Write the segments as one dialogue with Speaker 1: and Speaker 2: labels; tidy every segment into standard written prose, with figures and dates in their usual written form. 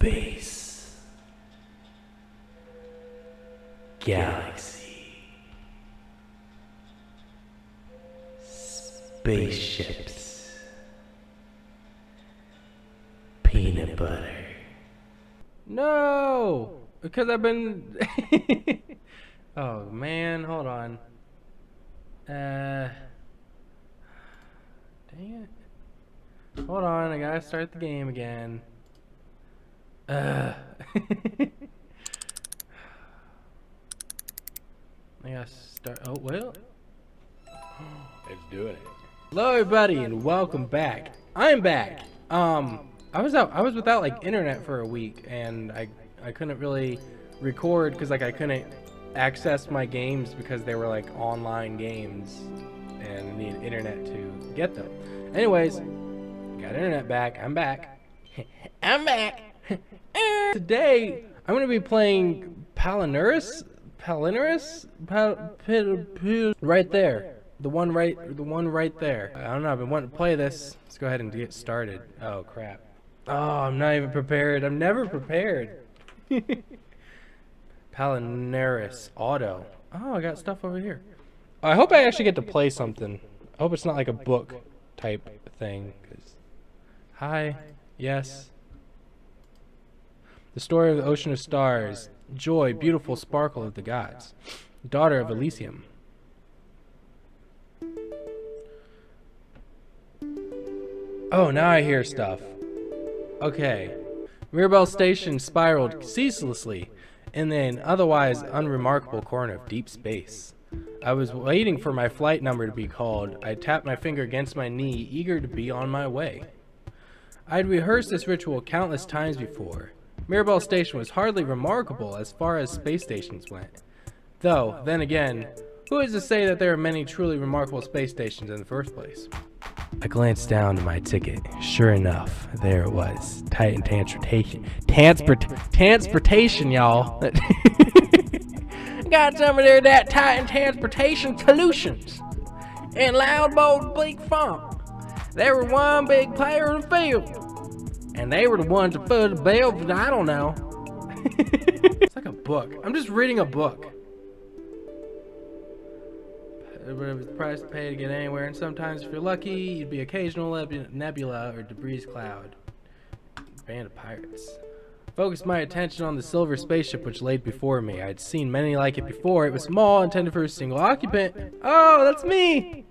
Speaker 1: Space. Galaxy. Spaceships. Peanut butter.
Speaker 2: No! Because I've been... Oh, man. Hold on. Dang it. Hold on. I gotta start the game again. I gotta start... Oh, well.
Speaker 1: Let's do it.
Speaker 2: Hello, everybody, and welcome back. I'm back. I was without, like, internet for a week, and I couldn't really record because, like, I couldn't access my games because they were, like, online games, and I needed internet to get them. Anyways, got internet back. I'm back. I'm back. Today, I'm going to be playing Palinurus? Right there. The one right there. I don't know, I've been wanting to play this. Let's go ahead and get started. Oh, crap. Oh, I'm not even prepared. I'm never prepared. Palinurus auto. Oh, I got stuff over here. I hope I actually get to play something. I hope it's not like a book type thing. Hi. Yes. The story of the ocean of stars. Joy, beautiful sparkle of the gods. Daughter of Elysium. Oh, now I hear stuff. Okay. Mirabel Station spiraled ceaselessly in an otherwise unremarkable corner of deep space. I was waiting for my flight number to be called. I tapped my finger against my knee, eager to be on my way. I'd rehearsed this ritual countless times before. Mirabel Station was hardly remarkable as far as space stations went. Though, then again, who is to say that there are many truly remarkable space stations in the first place? I glanced down to my ticket. Sure enough, there it was. Titan Transportation, y'all. Got some of that Titan Transportation Solutions. In loud, bold, bleak font. They were one big player in the field. And they were the ones that put the bell, but I don't know. It's like a book. I'm just reading a book. It was the price to pay to get anywhere, and sometimes if you're lucky, you'd be occasional nebula or debris cloud. Band of pirates. Focused my attention on the silver spaceship which laid before me. I'd seen many like it before. It was small, intended for a single occupant. Oh, that's me!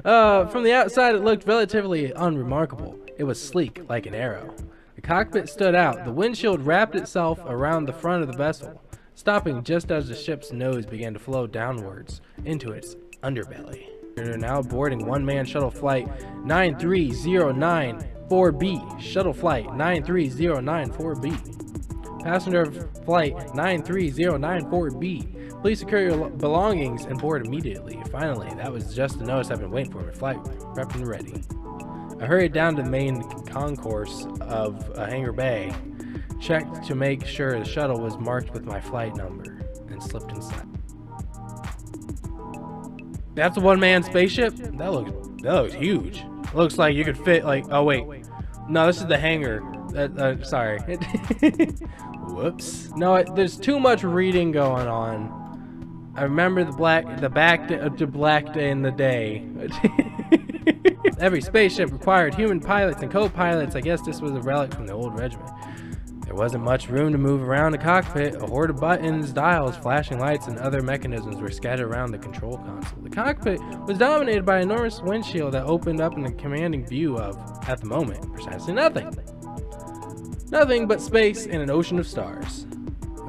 Speaker 2: From the outside, it looked relatively unremarkable. It was sleek, like an arrow. The cockpit stood out. The windshield wrapped itself around the front of the vessel, stopping just as the ship's nose began to flow downwards into its underbelly. We're now boarding one-man shuttle flight 93094B. Shuttle flight 93094B. Passenger flight 93094B. Please secure your belongings and board immediately. Finally, that was just the notice I've been waiting for. My flight prepped and ready. I hurried down to the main concourse of a hangar bay, checked to make sure the shuttle was marked with my flight number, and slipped inside. That's a one-man spaceship? That looks huge. It looks like you could fit like, oh wait. No, this is the hangar. Sorry. Whoops. No, there's too much reading going on. I remember the black day in the day. Every spaceship required human pilots and co-pilots. I guess this was a relic from the old regiment. There wasn't much room to move around the cockpit. A horde of buttons, dials, flashing lights, and other mechanisms were scattered around the control console. The cockpit was dominated by an enormous windshield that opened up in a commanding view of, at the moment, precisely nothing. Nothing but space and an ocean of stars.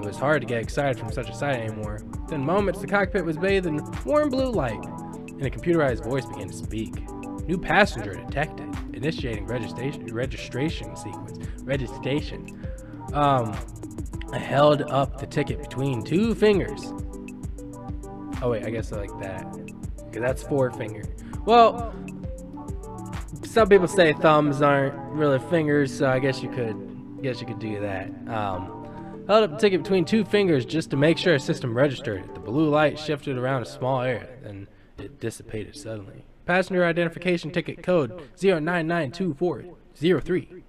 Speaker 2: It was hard to get excited from such a sight anymore. Within moments, the cockpit was bathed in warm blue light, and a computerized voice began to speak. New passenger detected. Initiating registration sequence. Registration. I held up the ticket between two fingers. Oh wait, I guess I like that. Because that's 4 fingers. Well, some people say thumbs aren't really fingers, so I guess you could do that. Held up the ticket between 2 fingers just to make sure the system registered it. The blue light shifted around a small area, and it dissipated suddenly. Passenger identification ticket code 0992403.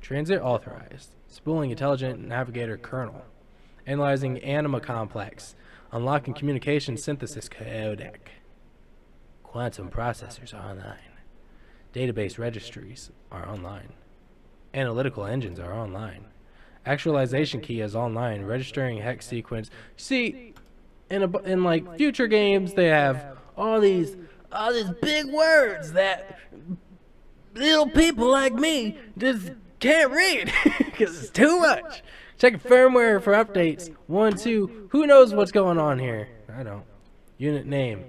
Speaker 2: Transit authorized. Spooling intelligent navigator kernel. Analyzing anima complex. Unlocking communication synthesis codec. Quantum processors are online. Database registries are online. Analytical engines are online. Actualization key is online. Registering hex sequence. See, in like future games, they have all these big words that little people like me just can't read because it's too much. Check firmware for updates. 1, 2. Who knows what's going on here? I don't. Unit name.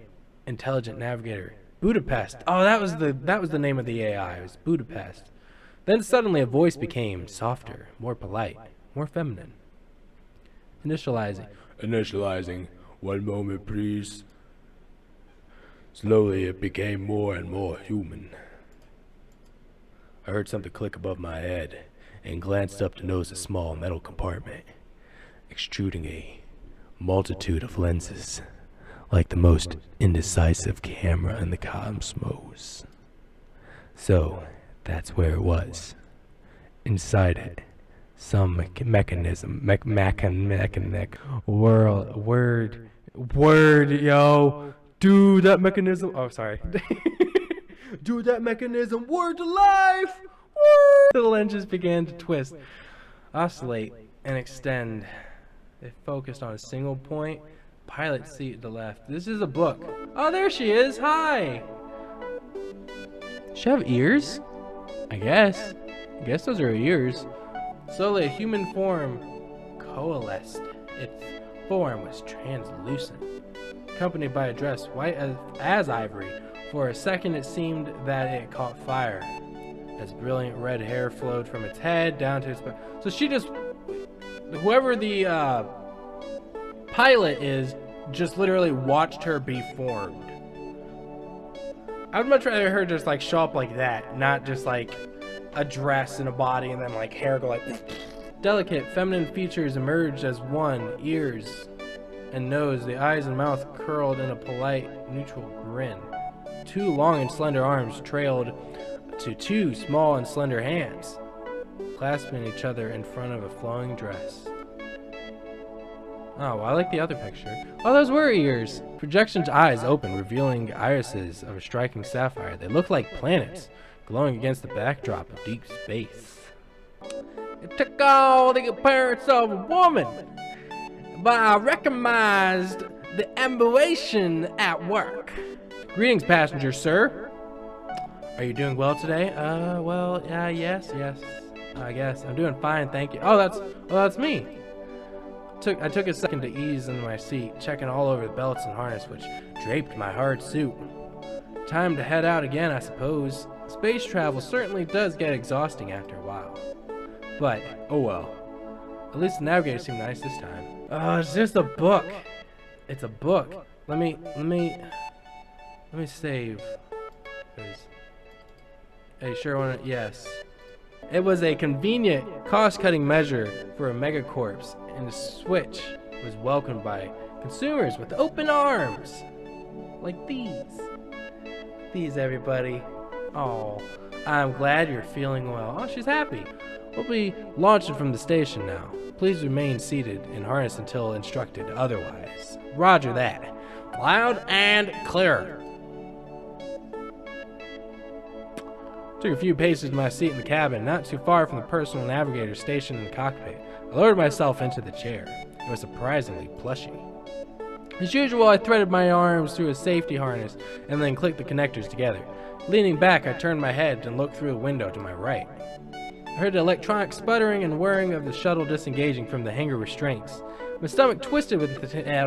Speaker 2: Intelligent navigator. Budapest. Oh, that was the name of the AI. It was Budapest. Then suddenly a voice became softer, more polite, more feminine. Initializing.
Speaker 1: Initializing. 1 moment, please. Slowly it became more and more human. I heard something click above my head and glanced up to notice a small metal compartment, extruding a multitude of lenses, like the most indecisive camera in the cosmos. So, that's where it was. Inside it, some mechanism, word, yo. Dude, that mechanism. Oh, sorry. Dude, that mechanism. Word to life. Word. The lenses began to twist, oscillate, and extend. They focused on a single point. Pilot seat to the left. This is a book. Oh, there she is. Hi. Does she have ears? I guess those are her ears. Slowly, a human form coalesced. Its form was translucent, accompanied by a dress white as ivory. For a second it seemed that it caught fire, as brilliant red hair flowed from its head down to its back. So she just, whoever the pilot is, just literally watched her be formed. I would much rather her just like show up like that, not just like a dress and a body and then like hair go like Delicate feminine features emerged as one, ears and nose, the eyes and mouth curled in a polite, neutral grin. 2 long and slender arms trailed to 2 small and slender hands, clasping each other in front of a flowing dress. Oh, well, I like the other picture. Oh, those were ears! Projection's eyes open, revealing irises of a striking sapphire. They look like planets, glowing against the backdrop of deep space. It took all the appearance of a woman, but I recognized the ambition at work. Greetings, passenger, sir. Are you doing well today? Yes. I guess. I'm doing fine, thank you. Oh, that's me. I took a second to ease into my seat, checking all over the belts and harness which draped my hard suit. Time to head out again, I suppose. Space travel certainly does get exhausting after a while. But, oh well. At least the navigator seemed nice this time. Oh, it's just a book. It's a book. Let me save. Are you sure want to? Yes. It was a convenient, cost-cutting measure for a megacorps, and the Switch was welcomed by consumers with open arms. Like these. These, everybody. Oh, I'm glad you're feeling well. Oh, she's happy. We'll be launching from the station now. Please remain seated in harness until instructed otherwise. Roger that. Loud and clear. Took a few paces to my seat in the cabin, not too far from the personal navigator stationed in the cockpit. I lowered myself into the chair. It was surprisingly plushy. As usual, I threaded my arms through a safety harness and then clicked the connectors together. Leaning back, I turned my head and looked through a window to my right. I heard the electronic sputtering and whirring of the shuttle disengaging from the hangar restraints. My stomach twisted with the I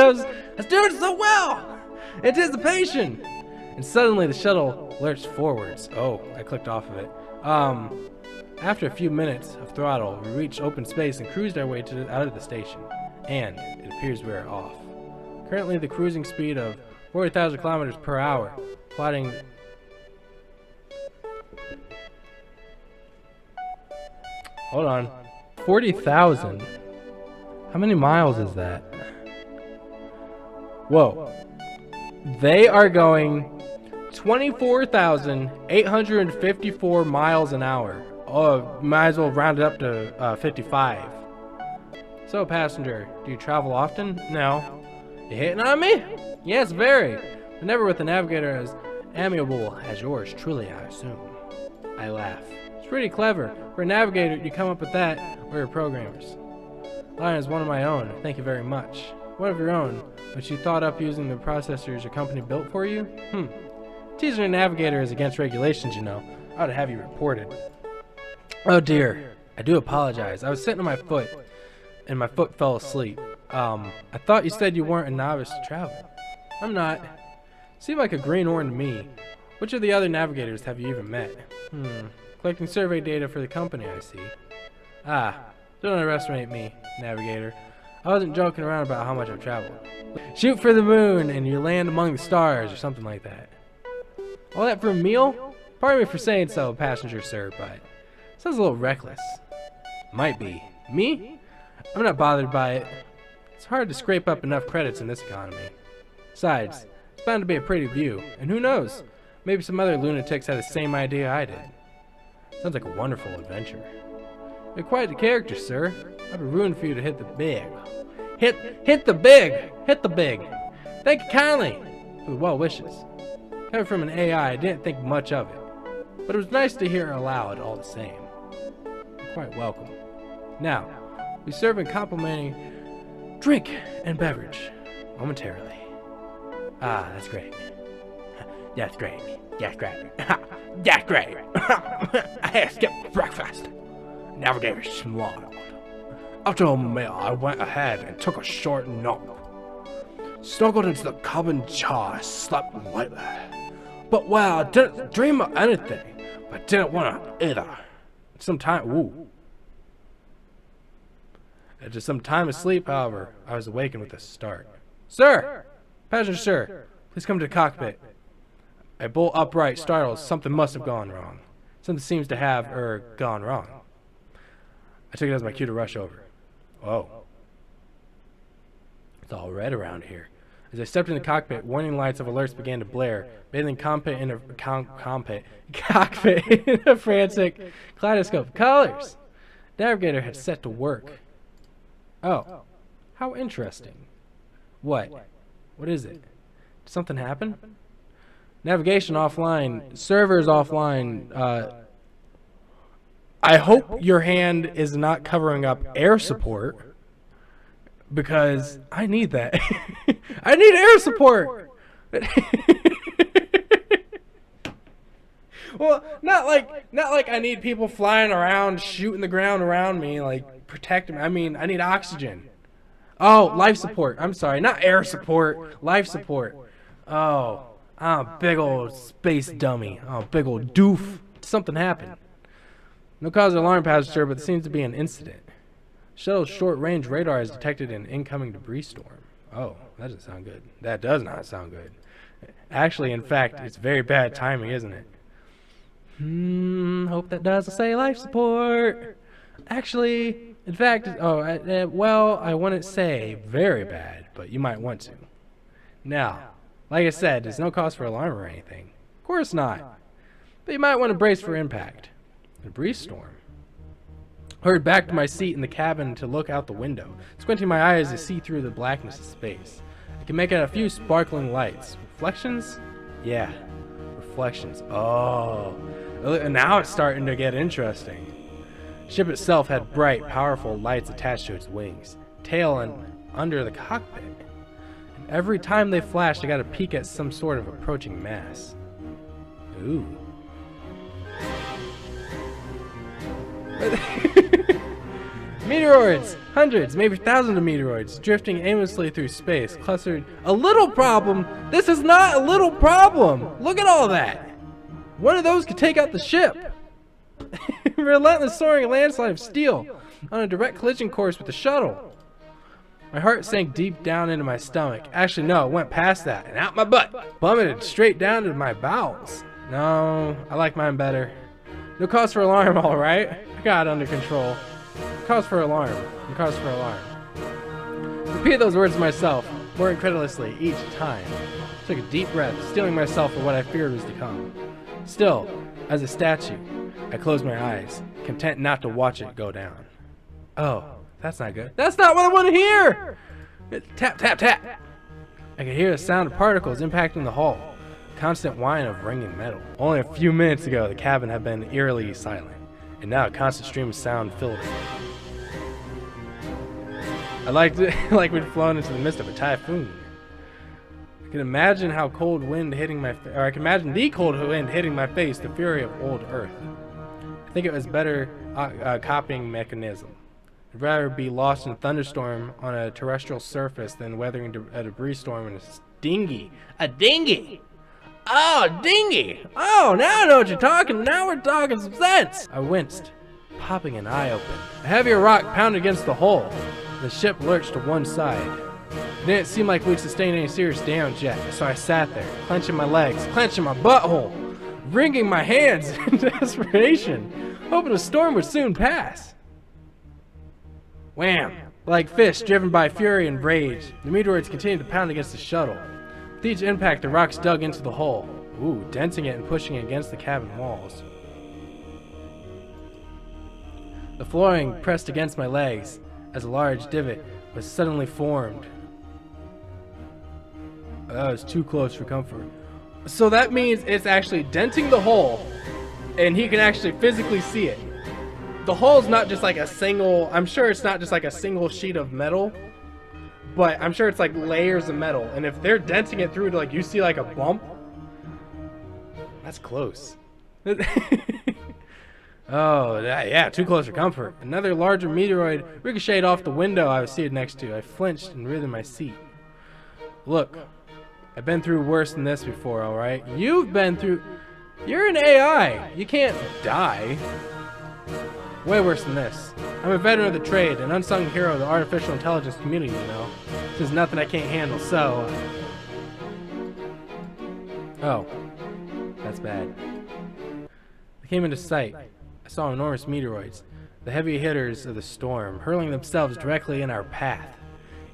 Speaker 1: was doing so well! Anticipation! And suddenly the shuttle lurched forwards. Oh, I clicked off of it. After a few minutes of throttle, we reached open space and cruised our way out of the station. And it appears we are off. Currently the cruising speed of 40,000 kilometers per hour, plotting... Hold on. 40,000? How many miles is that? Whoa. They are going 24,854 miles an hour.
Speaker 2: Oh, might as well round it up to 55. So, passenger, do you travel often? No. You hitting on me? Yes, very. But never with a navigator as amiable as yours, truly, I assume. I laugh. It's pretty clever. For a navigator, you come up with that, or you're programmers. Lion is one of my own, thank you very much. One of your own, but you thought up using the processors your company built for you? Teasing a navigator is against regulations, you know. I ought to have you reported. Oh dear, I do apologize. I was sitting on my foot, and my foot fell asleep. I thought you said you weren't a novice to travel. I'm not. Seem like a greenhorn to me. Which of the other navigators have you even met? Collecting survey data for the company, I see. Don't underestimate me, navigator. I wasn't joking around about how much I've traveled. Shoot for the moon and you land among the stars or something like that. All that for a meal? Pardon me for saying so, passenger sir, but sounds a little reckless. Might be. Me? I'm not bothered by it. It's hard to scrape up enough credits in this economy. Besides, it's bound to be a pretty view, and who knows? Maybe some other lunatics had the same idea I did. Sounds like a wonderful adventure. You're quite a character, sir. I'd be rooting for you to hit the big. Hit the big! Hit the big! Thank you kindly for the well wishes. Coming from an AI, I didn't think much of it. But it was nice to hear aloud all the same. You're quite welcome. Now, we serve a complimenting drink and beverage momentarily. That's great. That's great. That's great. That's great. I had to skip breakfast. Navigator smiled. After a meal, I went ahead and took a short nap. Snuggled into the cabin chair, slept lightly. But well, I didn't dream of anything, but I didn't want to either. After some time of sleep, however, I was awakened with a start. Sir! Passenger sir, please come to the cockpit. I bolt upright, startled. Something must have gone wrong. Something seems to have, gone wrong. I took it as my cue to rush over. Whoa. It's all red around here. As I stepped in the cockpit, warning lights of alerts began to blare, bathing cockpit in a frantic kaleidoscope of colors. The navigator had set to work. Oh, how interesting. What? What is it? Did something happen? Navigation offline. Servers offline. I hope your hand is not covering up air support, because I need that. I need air support. Well, not like I need people flying around, shooting the ground around me, like protecting me. I mean, I need oxygen. Oh, life support. I'm sorry, not air support. Life support. Oh, I'm a big old space dummy. Oh, big old doof. Something happened. No cause of alarm, passenger, but there seems to be an incident. Shuttle's short-range radar has detected an incoming debris storm. Oh, that doesn't sound good. That does not sound good. Actually, in fact, it's very bad timing, isn't it? Hope that doesn't say life support. Actually, in fact, well, I wouldn't say very bad, but you might want to. Now, like I said, there's no cause for alarm or anything. Of course not. But you might want to brace for impact. A debris storm. Hurried back to my seat in the cabin to look out the window, squinting my eyes to see through the blackness of space. I can make out a few sparkling lights. Reflections? Yeah, reflections. Oh, now it's starting to get interesting. The ship itself had bright, powerful lights attached to its wings, tail, and under the cockpit. And every time they flashed, I got a peek at some sort of approaching mass. Ooh. Meteoroids! Hundreds, maybe thousands of meteoroids, drifting aimlessly through space, clustered. A little problem? This is not a little problem! Look at all that! One of those could take out the ship! Relentless soaring landslide of steel, on a direct collision course with the shuttle. My heart sank deep down into my stomach. Actually, no, it went past that, and out my butt, plummeted straight down to my bowels. No, I like mine better. No cause for alarm, all right? I got it under control. Cause for alarm. No cause for alarm. Repeat those words to myself, more incredulously each time. Took a deep breath, steeling myself for what I feared was to come. Still, as a statue, I closed my eyes, content not to watch it go down. Oh, that's not good. That's not what I want to hear! Tap, tap, tap! I could hear the sound of particles impacting the hull, a constant whine of ringing metal. Only a few minutes ago, the cabin had been eerily silent, and now a constant stream of sound filled it. I liked it like we'd flown into the midst of a typhoon. I can imagine the cold wind hitting my face, the fury of old Earth. I think it was better copying mechanism. I'd rather be lost in a thunderstorm on a terrestrial surface than weathering a debris storm in a dinghy. A dinghy! Oh, a dinghy! Oh, now I know what you're talking. Now we're talking some sense! I winced, popping an eye open. A heavier rock pounded against the hull. The ship lurched to one side. It didn't seem like we'd sustain any serious damage yet, so I sat there, clenching my legs, clenching my butthole, wringing my hands in desperation, hoping the storm would soon pass. Wham! Like fish driven by fury and rage, the meteoroids continued to pound against the shuttle. With each impact, the rocks dug into the hull, denting it and pushing it against the cabin walls. The flooring pressed against my legs as a large divot was suddenly formed. That was too close for comfort. So that means it's actually denting the hull, and he can actually physically see it. The hull's not just like a single, I'm sure it's not just like a single sheet of metal, but I'm sure it's like layers of metal. And if they're denting it through to like, you see like a bump, that's close. Oh, yeah, too close for comfort. Another larger meteoroid ricocheted off the window I was seated next to. I flinched and writhed in my seat. Look, I've been through worse than this before, alright? You're an AI. You can't die. Way worse than this. I'm a veteran of the trade, an unsung hero of the artificial intelligence community, you know. There's nothing I can't handle, so... Oh. That's bad. I came into sight. I saw enormous meteoroids, the heavy hitters of the storm, hurling themselves directly in our path.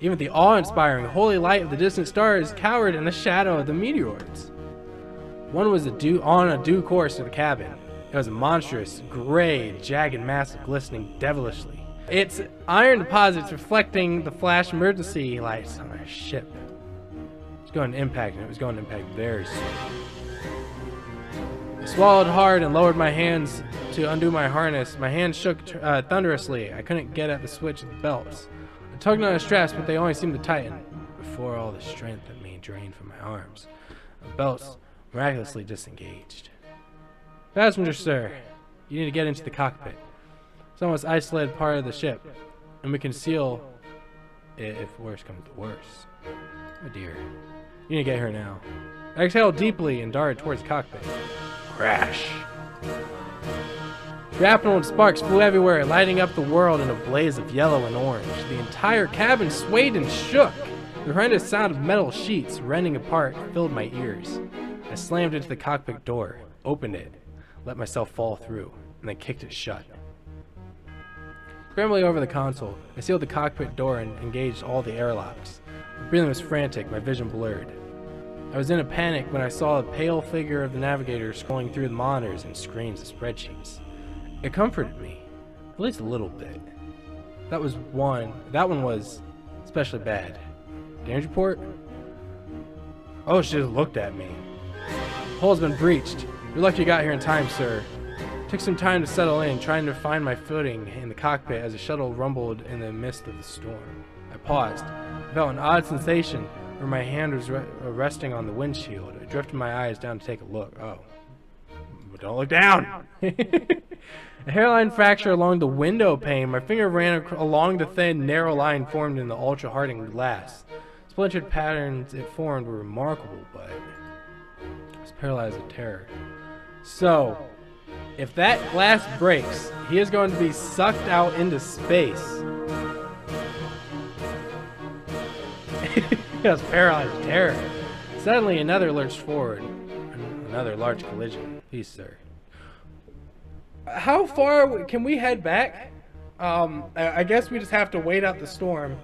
Speaker 2: Even the awe-inspiring holy light of the distant stars cowered in the shadow of the meteoroids. One was on a due course to the cabin. It was a monstrous, gray, jagged mass glistening devilishly. Its iron deposits reflecting the flash emergency lights on our ship. It was going to impact, and it was going to impact very soon. I swallowed hard and lowered my hands to undo my harness. My hands shook thunderously. I couldn't get at the switch of the belts. I tugged on the straps, but they only seemed to tighten. Before all the strength in me drained from my arms, the belts miraculously disengaged. Passenger, sir, you need to get into the cockpit. It's the most isolated part of the ship, and we can seal it if worse comes to worse. Oh dear. You need to get here now. I exhaled deeply and darted towards the cockpit. Crash! Shrapnel and sparks flew everywhere, lighting up the world in a blaze of yellow and orange. The entire cabin swayed and shook. The horrendous sound of metal sheets rending apart filled my ears. I slammed into the cockpit door, opened it, let myself fall through, and then kicked it shut. Scrambling over the console, I sealed the cockpit door and engaged all the airlocks. My breathing was frantic, my vision blurred. I was in a panic when I saw the pale figure of the navigator scrolling through the monitors and screens of spreadsheets. It comforted me, at least a little bit. That one was especially bad. Damage report? Oh, she just looked at me. Hull's been breached. You're lucky you got here in time, sir. Took some time to settle in, trying to find my footing in the cockpit as the shuttle rumbled in the midst of the storm. I paused. I felt an odd sensation where my hand was resting on the windshield. I drifted my eyes down to take a look. Oh. But don't look down! A hairline fracture along the window pane. My finger ran along the thin, narrow line formed in the ultra-hardened glass. Splintered patterns it formed were remarkable, but I was paralyzed with terror. So, if that glass breaks, he is going to be sucked out into space. He was paralyzed with terror. Suddenly, another lurched forward. Another large collision. Please, sir. How far can we head back? I guess we just have to wait out the storm.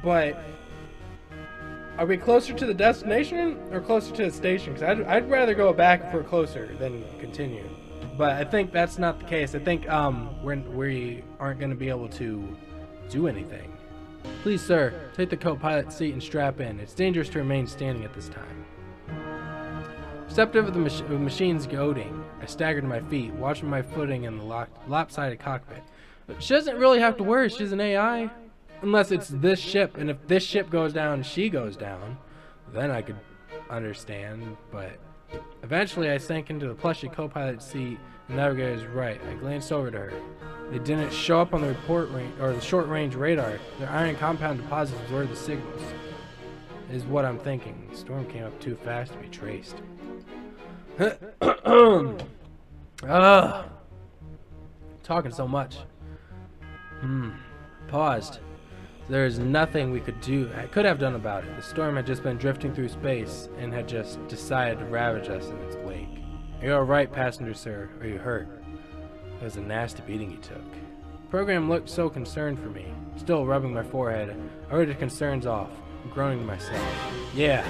Speaker 2: But are we closer to the destination or closer to the station? Because I'd rather go back if we're closer than continue. But I think that's not the case. I think we aren't going to be able to do anything. Please, sir, take the co-pilot seat and strap in. It's dangerous to remain standing at this time. Perceptive of the machine's goading, I staggered to my feet, watching my footing in the lopsided cockpit. But she doesn't really have to worry. She's an AI. Unless it's this ship, and if this ship goes down, she goes down, then I could understand. But eventually I sank into the plushy co-pilot seat. The navigator is right. I glanced over to her. They didn't show up on the report range or the short-range radar. Their iron compound deposits absorbed the signals. Is what I'm thinking. The storm came up too fast to be traced. Talking so much. Paused. There is nothing we could have done about it. The storm had just been drifting through space and had just decided to ravage us in its wake. Are you alright, passenger sir? Are you hurt? It was a nasty beating you took. The program looked so concerned for me. Still rubbing my forehead, I wrote the concerns off, groaning to myself. Yeah,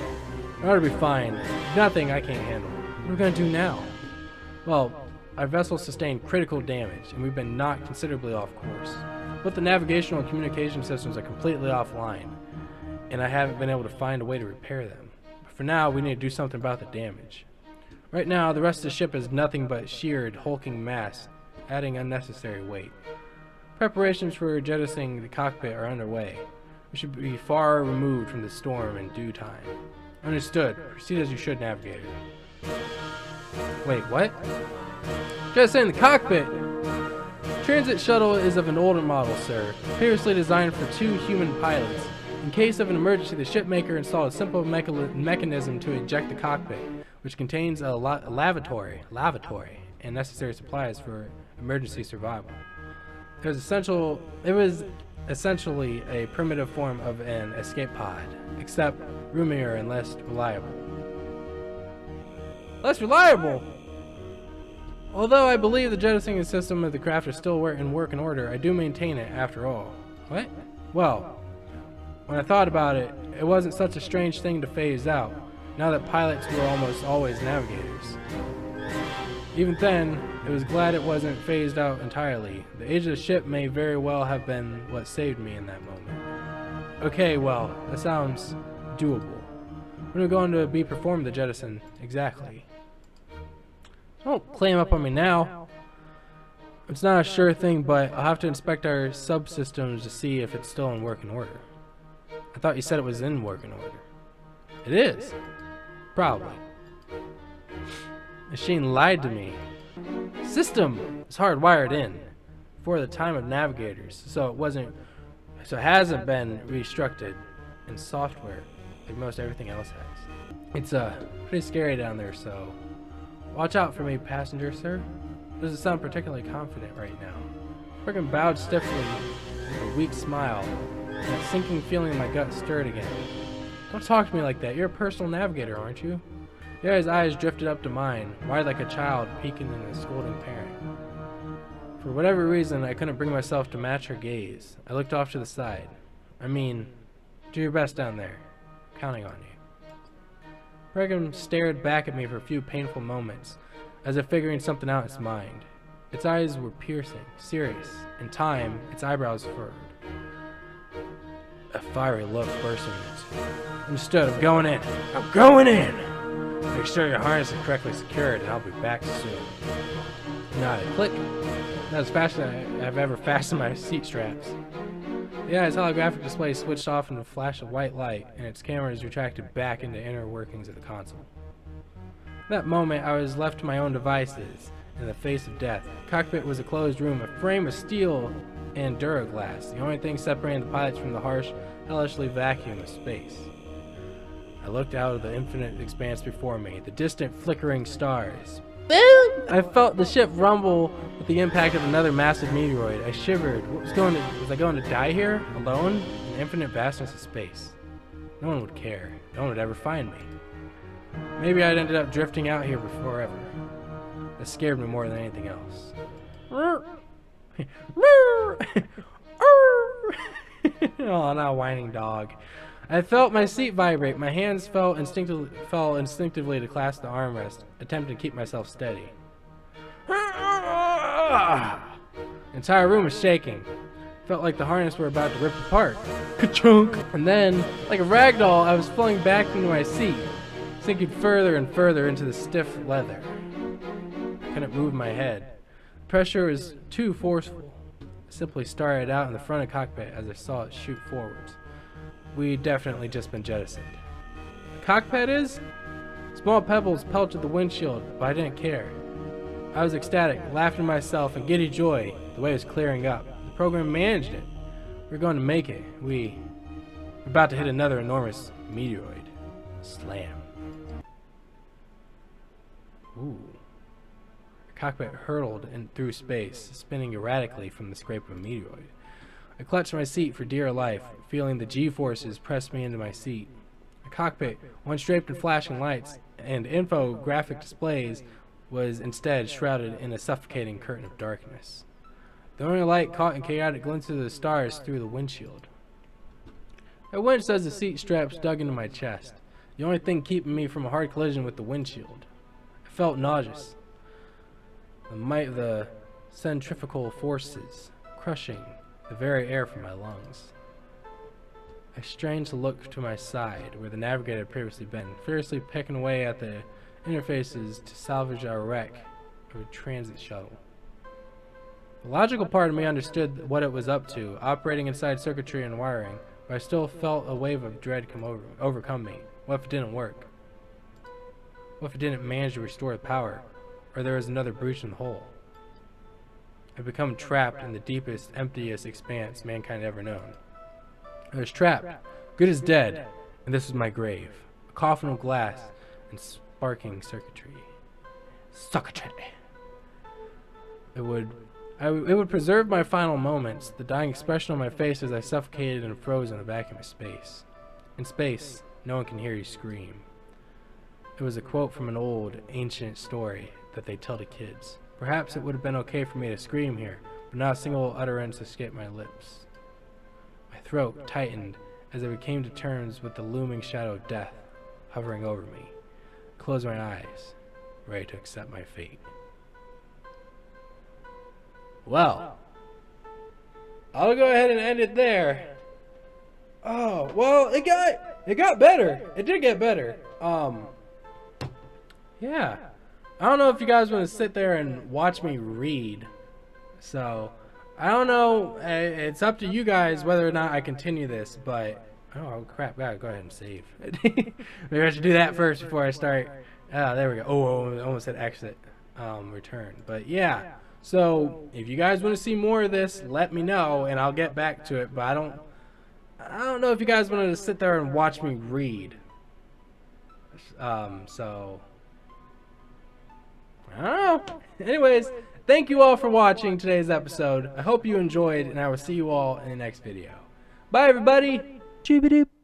Speaker 2: I ought to be fine. Nothing I can't handle. What are we going to do now? Well, our vessel sustained critical damage, and we've been knocked considerably off course. But the navigational and communication systems are completely offline, and I haven't been able to find a way to repair them. But for now, we need to do something about the damage. Right now, the rest of the ship is nothing but sheared, hulking mass, adding unnecessary weight. Preparations for jettisoning the cockpit are underway. We should be far removed from the storm in due time. Understood. Proceed as you should, navigator. Wait, what? Jettisoning the cockpit! Transit shuttle is of an older model, sir. Previously designed for 2 human pilots. In case of an emergency, the shipmaker installed a simple mechanism to eject the cockpit, which contains a lavatory, and necessary supplies for emergency survival. It was essentially a primitive form of an escape pod, except roomier and less reliable. Less reliable? Although I believe the jettisoning system of the craft is still in working order, I do maintain it after all. What? Well, when I thought about it, it wasn't such a strange thing to phase out, now that pilots were almost always navigators. Even then, I was glad it wasn't phased out entirely. The age of the ship may very well have been what saved me in that moment. Okay, well, that sounds doable. When are we going to be performed the jettison exactly? Don't clam up on me now. It's not a sure thing, but I'll have to inspect our subsystems to see if it's still in working order. I thought you said it was in working order. It is. Probably. Machine lied to me. System is hardwired in before the time of navigators, so it hasn't been restructured in software like most everything else has. It's pretty scary down there, so watch out for me, passenger, sir. Doesn't sound particularly confident right now. Friggin' bowed stiffly with a weak smile, and that sinking feeling in my gut stirred again. Don't talk to me like that. You're a personal navigator, aren't you? Yara's eyes drifted up to mine, wide like a child peeking in a scolding parent. For whatever reason, I couldn't bring myself to match her gaze. I looked off to the side. I mean, do your best down there. I'm counting on you. Brigham stared back at me for a few painful moments, as if figuring something out in its mind. Its eyes were piercing, serious. In time, its eyebrows furrowed. A fiery look burst in it. Understood, I'm going in. I'm going in! Make sure your harness is correctly secured, and I'll be back soon. Nodded. Click. Not as fast as I've ever fastened my seat straps. The eye's holographic display switched off in a flash of white light, and its cameras retracted back into inner workings of the console. At that moment, I was left to my own devices, in the face of death. The cockpit was a closed room, a frame of steel and duraglass, the only thing separating the pilots from the harsh, hellishly vacuum of space. I looked out of the infinite expanse before me, the distant flickering stars. Boom! I felt the ship rumble with the impact of another massive meteoroid. I shivered. Was I going to die here, alone, in the infinite vastness of space? No one would care. No one would ever find me. Maybe I'd ended up drifting out here forever. That scared me more than anything else. Oh, not a whining dog. I felt my seat vibrate. My hands fell instinctively to clasp the armrest, attempting to keep myself steady.
Speaker 1: Ah! The entire room was shaking. Felt like the harness were about to rip apart. Ka-chunk! And then, like a rag doll, I was flung back into my seat, sinking further and further into the stiff leather. I couldn't move my head. The pressure was too forceful. I simply started out in the front of the cockpit as I saw it shoot forwards. We'd definitely just been jettisoned. The cockpit is? Small pebbles pelted the windshield, but I didn't care. I was ecstatic, laughing to myself in giddy joy. The way was clearing up. The program managed it. We're going to make it. We're about to hit another enormous meteoroid. Slam. Ooh. The cockpit hurtled through space, spinning erratically from the scrape of a meteoroid. I clutched my seat for dear life, feeling the G-forces press me into my seat. The cockpit, once draped in flashing lights and infographic displays, was instead shrouded in a suffocating curtain of darkness. The only light caught in chaotic glints of the stars through the windshield. I winced as the seat straps dug into my chest, the only thing keeping me from a hard collision with the windshield. I felt nauseous. The might of the centrifugal forces crushing the very air from my lungs. I strained to look to my side, where the navigator had previously been, furiously pecking away at the interfaces to salvage our wreck of a transit shuttle. The logical part of me understood what it was up to, operating inside circuitry and wiring, but I still felt a wave of dread overcome me. What if it didn't work? What if it didn't manage to restore the power? Or there was another breach in the hull? I'd become trapped in the deepest, emptiest expanse mankind had ever known. I was trapped, good as dead, and this was my grave. A coffin of glass and sparking circuitry. It would preserve my final moments, the dying expression on my face as I suffocated and froze in the vacuum of space. In space, no one can hear you scream. It was a quote from an old, ancient story that they tell to kids. Perhaps it would have been okay for me to scream here, but not a single utterance escaped my lips. My throat tightened as I came to terms with the looming shadow of death hovering over me. I closed my eyes, ready to accept my fate. Well, I'll go ahead and end it there. Oh, well, it got better. It did get better. Yeah. I don't know if you guys want to sit there and watch me read. So, I don't know. It's up to you guys whether or not I continue this, but oh crap, gotta go ahead and save. Maybe I should do that first before I start. There we go. Oh, I almost said exit, return. But yeah. So if you guys want to see more of this, let me know and I'll get back to it. But I don't know if you guys wanted to sit there and watch me read. So I don't know. Anyways, thank you all for watching today's episode. I hope you enjoyed, and I will see you all in the next video. Bye, everybody. Choo-ba-doop.